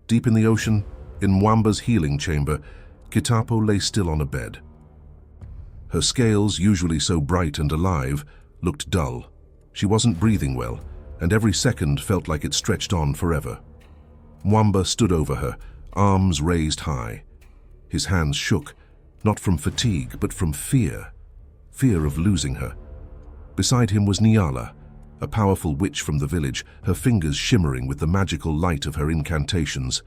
Deep in the ocean, in Mwamba's healing chamber, Kitapo lay still on a bed. Her scales, usually so bright and alive, looked dull. She wasn't breathing well, and every second felt like it stretched on forever. Mwamba stood over her, arms raised high. His hands shook, not from fatigue, but from fear. Fear of losing her. Beside him was Nyala, a powerful witch from the village, her fingers shimmering with the magical light of her incantations.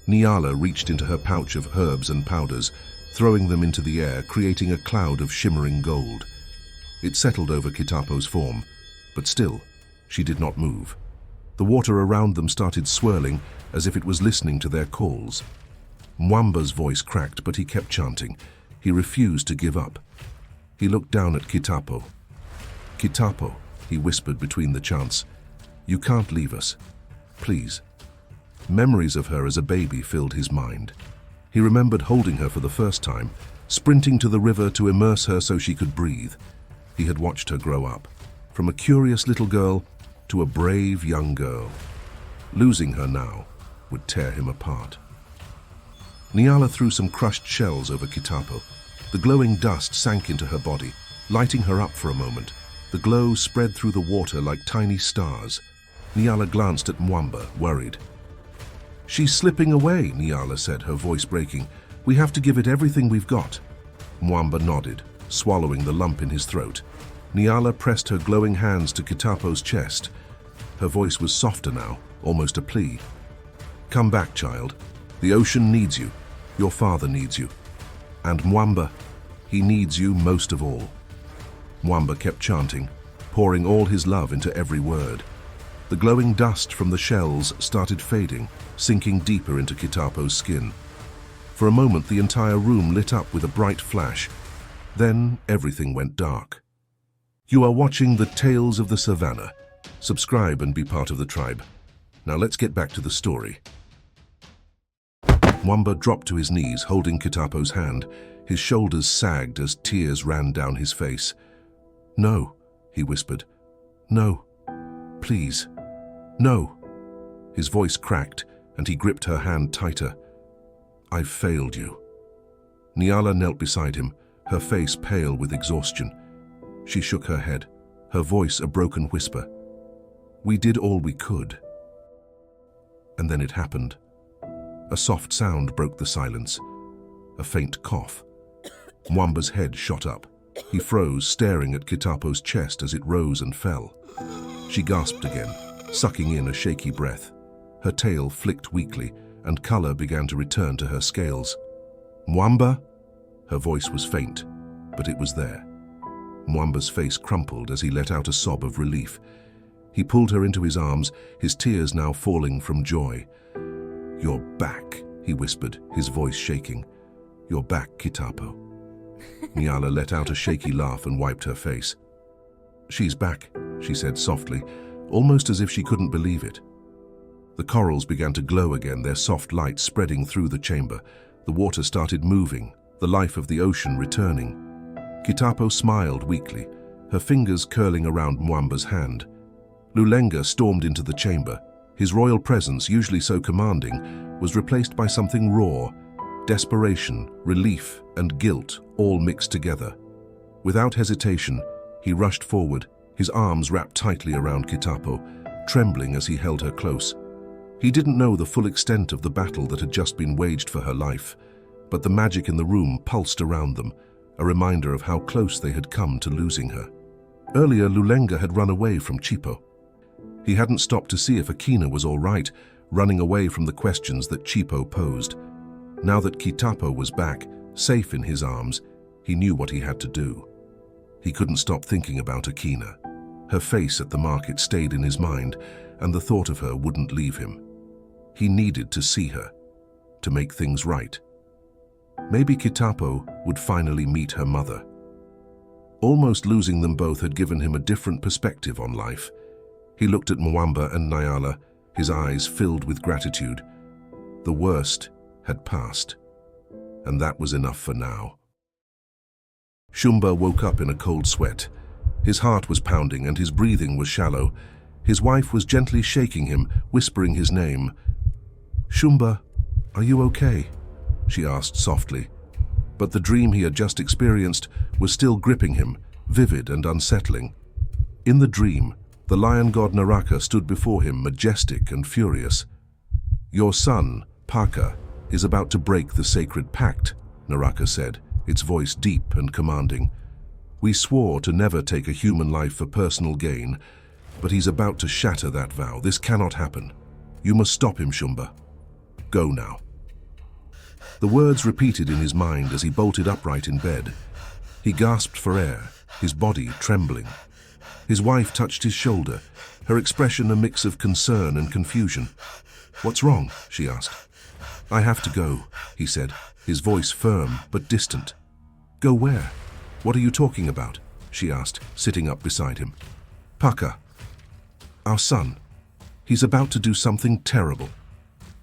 Nyala reached into her pouch of herbs and powders, throwing them into the air, creating a cloud of shimmering gold. It settled over Kitapo's form, but still, she did not move. The water around them started swirling, as if it was listening to their calls. Mwamba's voice cracked, but he kept chanting. He refused to give up. He looked down at Kitapo. "Kitapo," he whispered between the chants, "you can't leave us. Please." Memories of her as a baby filled his mind. He remembered holding her for the first time, sprinting to the river to immerse her so she could breathe. He had watched her grow up, from a curious little girl to a brave young girl. Losing her now would tear him apart. Nyala threw some crushed shells over Kitapo. The glowing dust sank into her body, lighting her up for a moment. The glow spread through the water like tiny stars. Nyala glanced at Mwamba, worried. "She's slipping away," Nyala said, her voice breaking. "We have to give it everything we've got." Mwamba nodded, swallowing the lump in his throat. Nyala pressed her glowing hands to Kitapo's chest. Her voice was softer now, almost a plea. "Come back, child. The ocean needs you. Your father needs you. And Mwamba, he needs you most of all." Mwamba kept chanting, pouring all his love into every word. The glowing dust from the shells started fading, sinking deeper into Kitapo's skin. For a moment, the entire room lit up with a bright flash. Then everything went dark. You are watching The Tales of the Savannah. Subscribe and be part of the tribe. Now let's get back to the story. Mwamba dropped to his knees, holding Kitapo's hand. His shoulders sagged as tears ran down his face. "No," he whispered. "No. Please. No." His voice cracked, and he gripped her hand tighter. "I've failed you." Nyala knelt beside him, her face pale with exhaustion. She shook her head, her voice a broken whisper. "We did all we could." And then it happened. A soft sound broke the silence. A faint cough. Mwamba's head shot up. He froze, staring at Kitapo's chest as it rose and fell. She gasped again, sucking in a shaky breath. Her tail flicked weakly, and color began to return to her scales. "Mwamba?" Her voice was faint, but it was there. Mwamba's face crumpled as he let out a sob of relief. He pulled her into his arms, his tears now falling from joy. "You're back," he whispered, his voice shaking. "You're back, Kitapo." Nyala let out a shaky laugh and wiped her face. "She's back," she said softly, almost as if she couldn't believe it. The corals began to glow again, their soft light spreading through the chamber. The water started moving, the life of the ocean returning. Kitapo smiled weakly, her fingers curling around Mwamba's hand. Lulenga stormed into the chamber. His royal presence, usually so commanding, was replaced by something raw. Desperation, relief, and guilt all mixed together. Without hesitation, he rushed forward, his arms wrapped tightly around Kitapo, trembling as he held her close. He didn't know the full extent of the battle that had just been waged for her life, but the magic in the room pulsed around them, a reminder of how close they had come to losing her. Earlier, Lulenga had run away from Chipo. He hadn't stopped to see if Akina was all right, running away from the questions that Chipo posed. Now that Kitapo was back, safe in his arms, he knew what he had to do. He couldn't stop thinking about Akina. Her face at the market stayed in his mind, and the thought of her wouldn't leave him. He needed to see her, to make things right. Maybe Kitapo would finally meet her mother. Almost losing them both had given him a different perspective on life. He looked at Mwamba and Nyala, his eyes filled with gratitude. The worst had passed, and that was enough for now. Shumba woke up in a cold sweat. His heart was pounding and his breathing was shallow. His wife was gently shaking him, whispering his name. "Shumba, are you okay?" she asked softly. But the dream he had just experienced was still gripping him, vivid and unsettling. In the dream, the lion god Naraka stood before him, majestic and furious. "Your son, Paka, is about to break the sacred pact," Naraka said, its voice deep and commanding. "We swore to never take a human life for personal gain, but he's about to shatter that vow. This cannot happen. You must stop him, Shumba. Go now." The words repeated in his mind as he bolted upright in bed. He gasped for air, his body trembling. His wife touched his shoulder, her expression a mix of concern and confusion. "What's wrong?" she asked. "I have to go," he said, his voice firm but distant. "Go where? What are you talking about?" she asked, sitting up beside him. "Paka. Our son. He's about to do something terrible.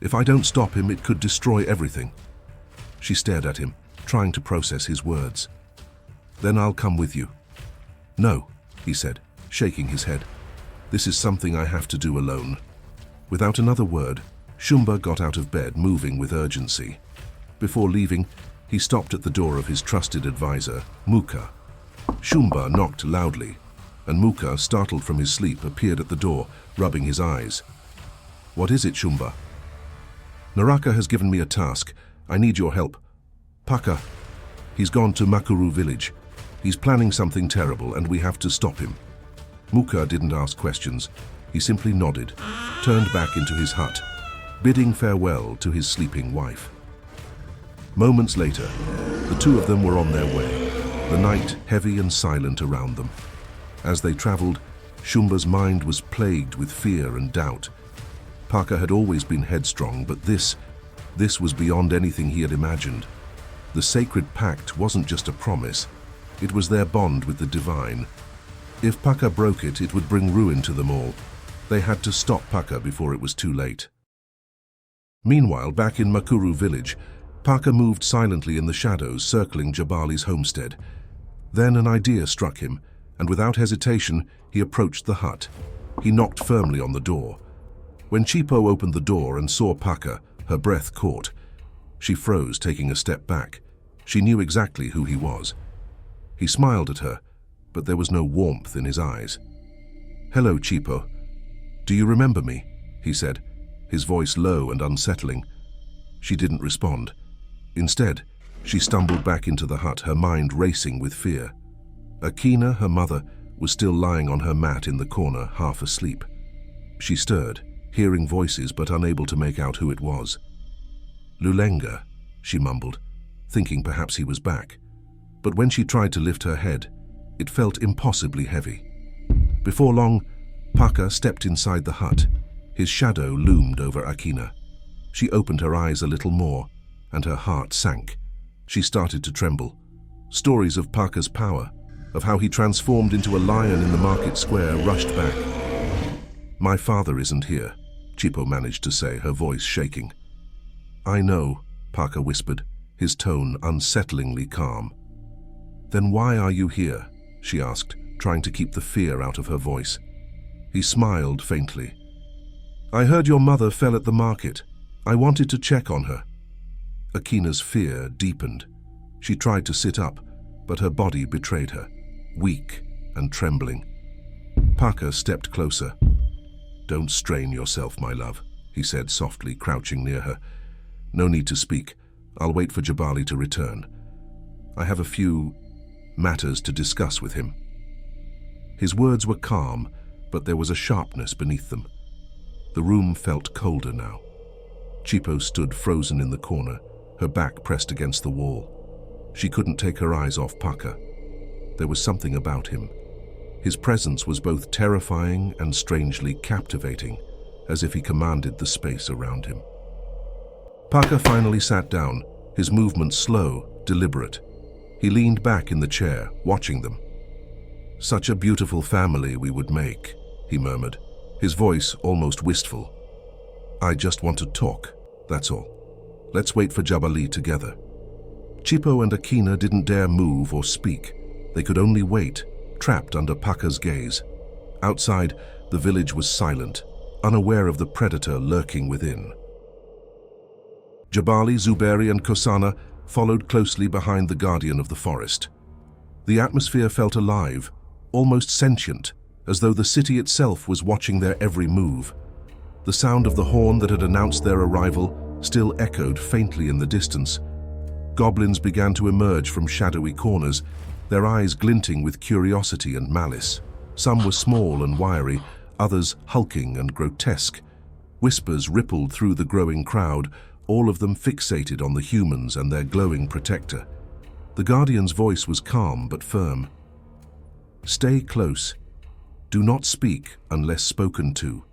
If I don't stop him, it could destroy everything." She stared at him, trying to process his words. "Then I'll come with you." "No," he said, shaking his head. "This is something I have to do alone." Without another word, Shumba got out of bed, moving with urgency. Before leaving, he stopped at the door of his trusted advisor, Muka. Shumba knocked loudly, and Muka, startled from his sleep, appeared at the door, rubbing his eyes. "What is it, Shumba?" "Naraka has given me a task. I need your help. Paka. He's gone to Makuru Village. He's planning something terrible, and we have to stop him." Muka didn't ask questions. He simply nodded, turned back into his hut, bidding farewell to his sleeping wife. Moments later, the two of them were on their way, the night heavy and silent around them. As they traveled, Shumba's mind was plagued with fear and doubt. Paka had always been headstrong, but this was beyond anything he had imagined. The sacred pact wasn't just a promise, it was their bond with the divine. If Paka broke it, it would bring ruin to them all. They had to stop Paka before it was too late. Meanwhile, back in Makuru Village, Paka moved silently in the shadows, circling Jabali's homestead. Then an idea struck him, and without hesitation, he approached the hut. He knocked firmly on the door. When Chipo opened the door and saw Paka, her breath caught. She froze, taking a step back. She knew exactly who he was. He smiled at her, but there was no warmth in his eyes. "Hello, Chipo. Do you remember me?" he said, his voice low and unsettling. She didn't respond. Instead, she stumbled back into the hut, her mind racing with fear. Akina, her mother, was still lying on her mat in the corner, half asleep. She stirred, hearing voices but unable to make out who it was. "Lulenga," she mumbled, thinking perhaps he was back. But when she tried to lift her head, it felt impossibly heavy. Before long, Paka stepped inside the hut. His shadow loomed over Akina. She opened her eyes a little more, and her heart sank. She started to tremble. Stories of Paka's power, of how he transformed into a lion in the market square, rushed back. "My father isn't here," Chipo managed to say, her voice shaking. "I know," Paka whispered, his tone unsettlingly calm. "Then why are you here?" she asked, trying to keep the fear out of her voice. He smiled faintly. "I heard your mother fell at the market. I wanted to check on her." Akina's fear deepened. She tried to sit up, but her body betrayed her, weak and trembling. Paka stepped closer. "Don't strain yourself, my love," he said softly, crouching near her. "No need to speak. I'll wait for Jabali to return. I have a few matters to discuss with him." His words were calm, but there was a sharpness beneath them. The room felt colder now. Chipo stood frozen in the corner, her back pressed against the wall. She couldn't take her eyes off Paka. There was something about him. His presence was both terrifying and strangely captivating, as if he commanded the space around him. Paka finally sat down, his movements slow, deliberate. He leaned back in the chair, watching them. "Such a beautiful family we would make," he murmured, his voice almost wistful. "I just want to talk, that's all. Let's wait for Jabali together." Chipo and Akina didn't dare move or speak. They could only wait, trapped under Paka's gaze. Outside, the village was silent, unaware of the predator lurking within. Jabali, Zuberi, and Kosana followed closely behind the guardian of the forest. The atmosphere felt alive, almost sentient, as though the city itself was watching their every move. The sound of the horn that had announced their arrival still echoed faintly in the distance. Goblins began to emerge from shadowy corners, their eyes glinting with curiosity and malice. Some were small and wiry, others hulking and grotesque. Whispers rippled through the growing crowd, all of them fixated on the humans and their glowing protector. The Guardian's voice was calm but firm. "Stay close. Do not speak unless spoken to.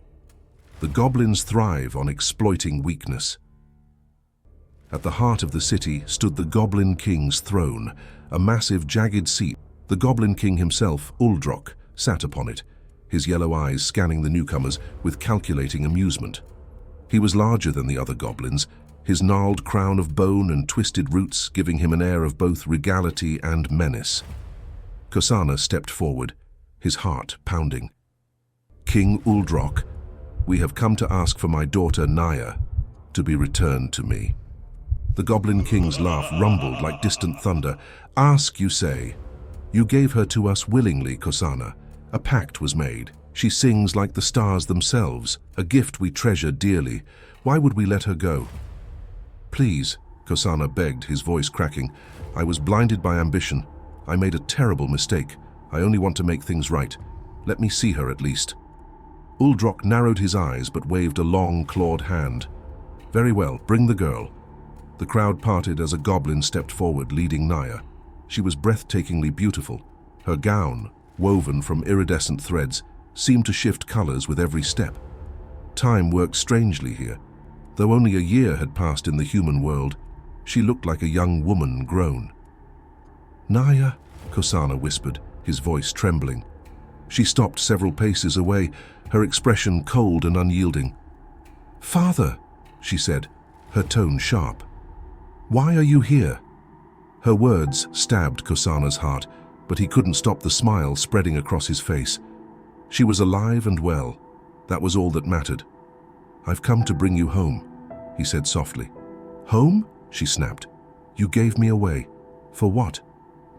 The goblins thrive on exploiting weakness." At the heart of the city stood the Goblin King's throne, a massive jagged seat. The Goblin King himself, Uldrock, sat upon it, his yellow eyes scanning the newcomers with calculating amusement. He was larger than the other goblins, his gnarled crown of bone and twisted roots giving him an air of both regality and menace. Kosana stepped forward, his heart pounding. "King Uldrock, we have come to ask for my daughter Naya to be returned to me." The Goblin King's laugh rumbled like distant thunder. "Ask, you say? You gave her to us willingly, Kosana. A pact was made. She sings like the stars themselves, a gift we treasure dearly. Why would we let her go?" "Please," Kosana begged, his voice cracking. "I was blinded by ambition. I made a terrible mistake. I only want to make things right. Let me see her at least." Uldrock narrowed his eyes but waved a long, clawed hand. "Very well, bring the girl." The crowd parted as a goblin stepped forward, leading Naya. She was breathtakingly beautiful. Her gown, woven from iridescent threads, seemed to shift colors with every step. Time worked strangely here. Though only a year had passed in the human world, she looked like a young woman grown. "Naya," Kosana whispered, his voice trembling. She stopped several paces away, her expression cold and unyielding. "Father," she said, her tone sharp. "Why are you here?" Her words stabbed Kosana's heart, but he couldn't stop the smile spreading across his face. She was alive and well. That was all that mattered. "I've come to bring you home," he said softly. "Home?" she snapped. "You gave me away. For what?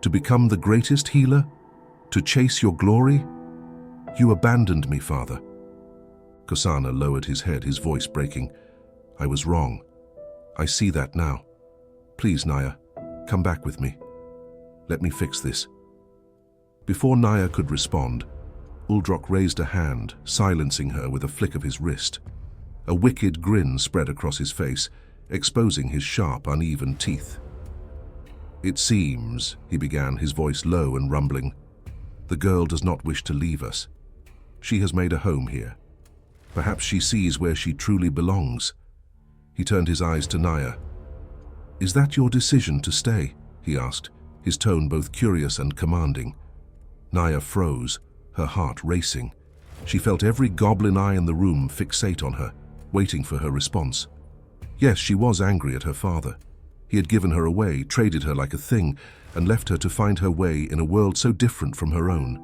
To become the greatest healer? To chase your glory? You abandoned me, father." Kosana lowered his head, his voice breaking. "I was wrong. I see that now. Please, Naya, come back with me. Let me fix this." Before Naya could respond, Uldrock raised a hand, silencing her with a flick of his wrist. A wicked grin spread across his face, exposing his sharp, uneven teeth. "It seems," he began, his voice low and rumbling, "the girl does not wish to leave us. She has made a home here. Perhaps she sees where she truly belongs." He turned his eyes to Naya. "Is that your decision to stay?" he asked, his tone both curious and commanding. Naya froze, her heart racing. She felt every goblin eye in the room fixate on her, waiting for her response. Yes, she was angry at her father. He had given her away, traded her like a thing, and left her to find her way in a world so different from her own.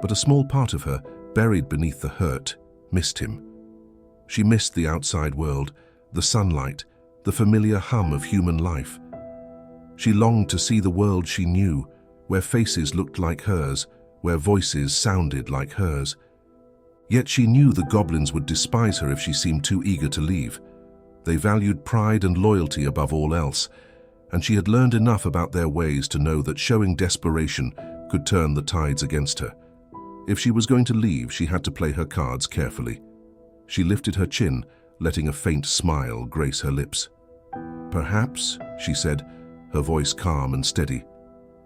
But a small part of her, buried beneath the hurt, missed him. She missed the outside world, the sunlight, the familiar hum of human life. She longed to see the world she knew, where faces looked like hers, where voices sounded like hers. Yet she knew the goblins would despise her if she seemed too eager to leave. They valued pride and loyalty above all else, and she had learned enough about their ways to know that showing desperation could turn the tides against her. If she was going to leave, she had to play her cards carefully. She lifted her chin, letting a faint smile grace her lips. "Perhaps," she said, her voice calm and steady,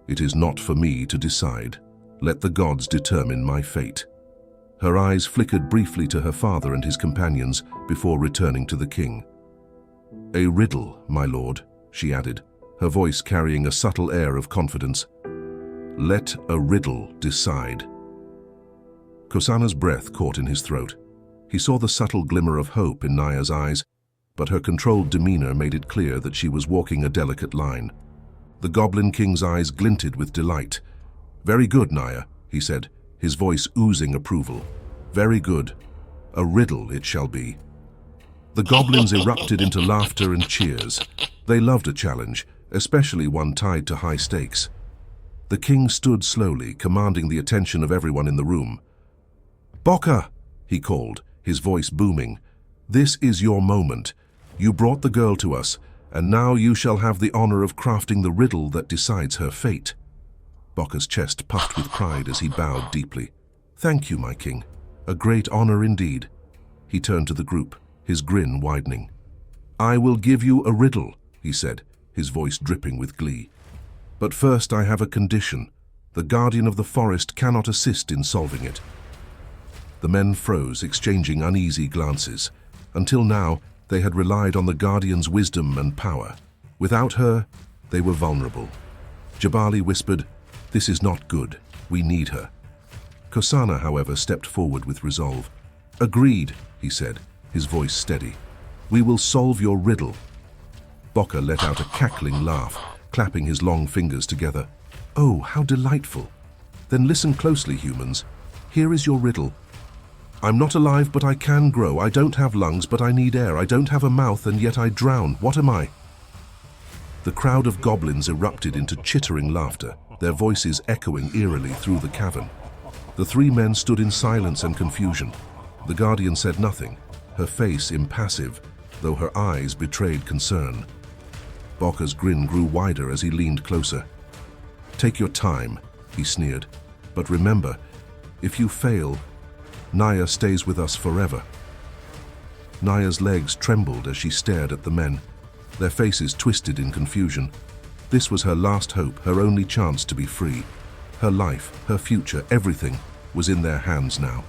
"it is not for me to decide. Let the gods determine my fate." Her eyes flickered briefly to her father and his companions before returning to the king. "A riddle, my lord," she added, her voice carrying a subtle air of confidence. "Let a riddle decide." Kosana's breath caught in his throat. He saw the subtle glimmer of hope in Naya's eyes, but her controlled demeanor made it clear that she was walking a delicate line. The Goblin King's eyes glinted with delight. "Very good, Naya," he said, his voice oozing approval. "Very good. A riddle it shall be." The goblins erupted into laughter and cheers. They loved a challenge, especially one tied to high stakes. The king stood slowly, commanding the attention of everyone in the room. "Paka," he called, his voice booming. "This is your moment. You brought the girl to us, and now you shall have the honor of crafting the riddle that decides her fate." Paka's chest puffed with pride as he bowed deeply. "Thank you, my king. A great honor indeed." He turned to the group, his grin widening. "I will give you a riddle," he said, his voice dripping with glee. "But first I have a condition. The guardian of the forest cannot assist in solving it." The men froze, exchanging uneasy glances. Until now, they had relied on the guardian's wisdom and power. Without her, they were vulnerable. Jabali whispered, "This is not good. We need her." Kosana, however, stepped forward with resolve. "Agreed," he said, his voice steady. "We will solve your riddle." Paka let out a cackling laugh, clapping his long fingers together. "Oh, how delightful! Then listen closely, humans. Here is your riddle. I'm not alive, but I can grow. I don't have lungs, but I need air. I don't have a mouth, and yet I drown. What am I?" The crowd of goblins erupted into chittering laughter, their voices echoing eerily through the cavern. The three men stood in silence and confusion. The guardian said nothing, her face impassive, though her eyes betrayed concern. Paka's grin grew wider as he leaned closer. "Take your time," he sneered. "But remember, if you fail, Naya stays with us forever." Naya's legs trembled as she stared at the men, their faces twisted in confusion. This was her last hope, her only chance to be free. Her life, her future, everything was in their hands now.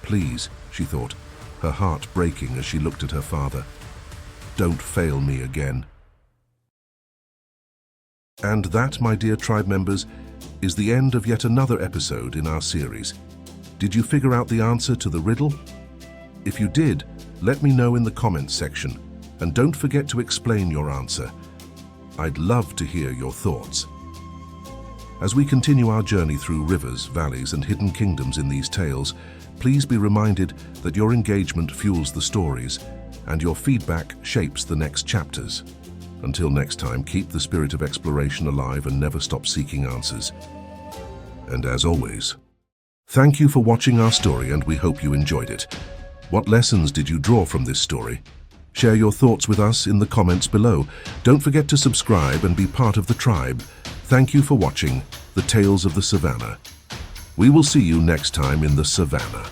"Please," she thought, her heart breaking as she looked at her father. "Don't fail me again." And that, my dear tribe members, is the end of yet another episode in our series. Did you figure out the answer to the riddle? If you did, let me know in the comments section, and don't forget to explain your answer. I'd love to hear your thoughts. As we continue our journey through rivers, valleys, and hidden kingdoms in these tales, please be reminded that your engagement fuels the stories, and your feedback shapes the next chapters. Until next time, keep the spirit of exploration alive and never stop seeking answers. And as always, thank you for watching our story, and we hope you enjoyed it. What lessons did you draw from this story? Share your thoughts with us in the comments below. Don't forget to subscribe and be part of the tribe. Thank you for watching The Tales of the Savannah. We will see you next time in the Savannah.